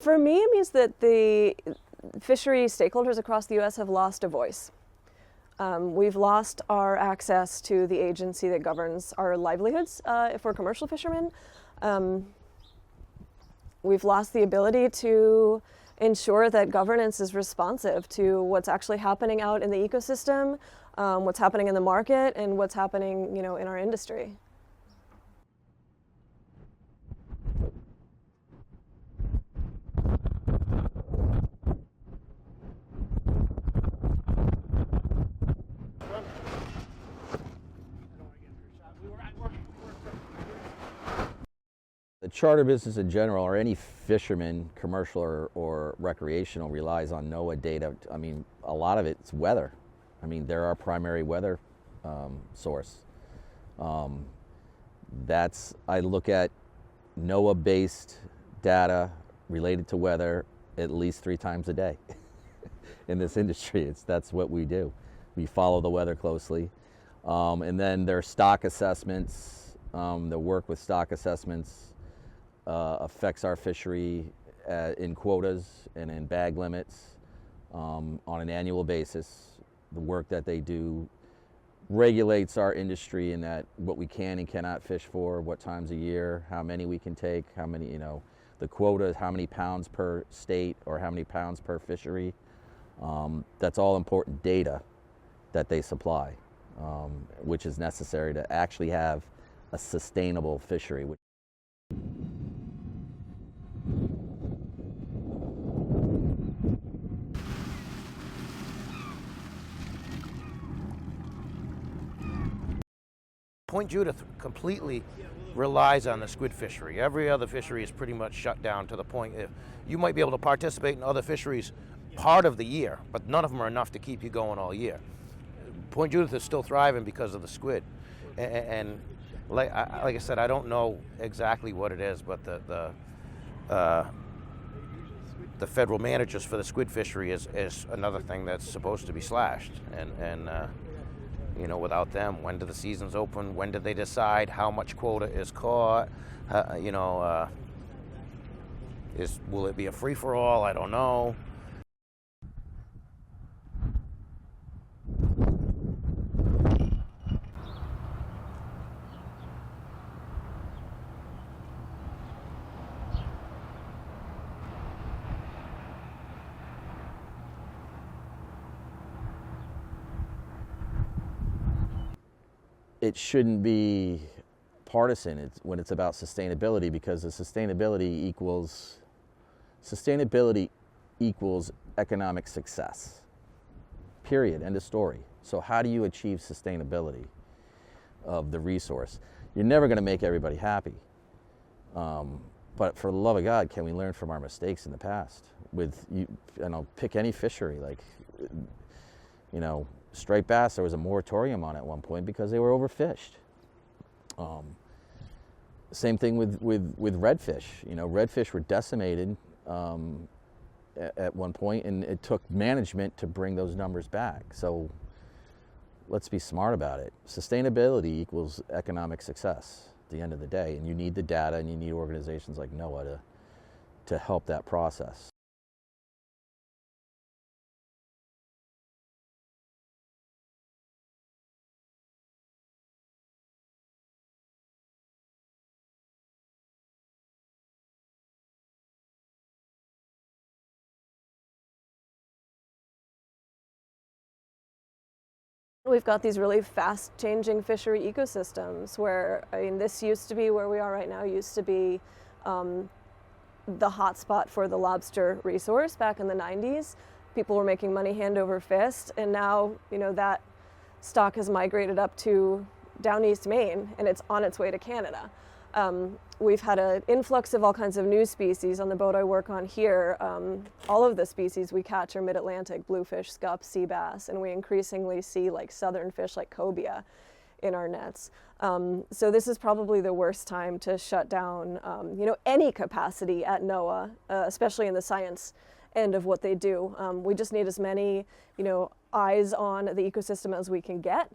For me, it means that the fishery stakeholders across the U.S. have lost a voice. We've lost our access to the agency that governs our livelihoods for commercial fishermen. We've lost the ability to ensure that governance is responsive to what's actually happening out in the ecosystem, what's happening in the market, and what's happening, in our industry. The charter business in general, or any fisherman, commercial or recreational, relies on NOAA data. I mean, a lot of it's weather. I mean, they're our primary weather source. I look at NOAA-based data related to weather at least 3 times a day in this industry. That's what we do. We follow the weather closely. And then their stock assessments, the work with stock assessments, affects our fishery in quotas and in bag limits on an annual basis. The work that they do regulates our industry in that what we can and cannot fish for, what times a year, how many we can take, how many, the quota, how many pounds per state or how many pounds per fishery. That's all important data that they supply, which is necessary to actually have a sustainable fishery. Point Judith completely relies on the squid fishery. Every other fishery is pretty much shut down to the point you might be able to participate in other fisheries part of the year, but none of them are enough to keep you going all year. Point Judith is still thriving because of the squid. And like I said, I don't know exactly what it is, but the federal managers for the squid fishery is another thing that's supposed to be slashed. And without them, when do the seasons open? When do they decide how much quota is caught? Will it be a free-for-all? I don't know. It shouldn't be partisan when it's about sustainability, because the sustainability equals economic success. Period. End of story. So how do you achieve sustainability of the resource? You're never going to make everybody happy. But for the love of God, can we learn from our mistakes in the past? Pick any fishery, striped bass, there was a moratorium on at one point because they were overfished. Same thing with redfish. Redfish were decimated at one point, and it took management to bring those numbers back. So let's be smart about it. Sustainability equals economic success at the end of the day, and you need the data, and you need organizations like NOAA to help that process. We've got these really fast-changing fishery ecosystems where, this used to be where we are right now, used to be the hotspot for the lobster resource back in the 90s. People were making money hand over fist, and now, that stock has migrated up to down East Maine, and it's on its way to Canada. We've had an influx of all kinds of new species on the boat I work on here. All of the species we catch are mid-Atlantic: bluefish, scup, sea bass, and we increasingly see southern fish like cobia in our nets. So this is probably the worst time to shut down any capacity at NOAA, especially in the science end of what they do. We just need as many eyes on the ecosystem as we can get.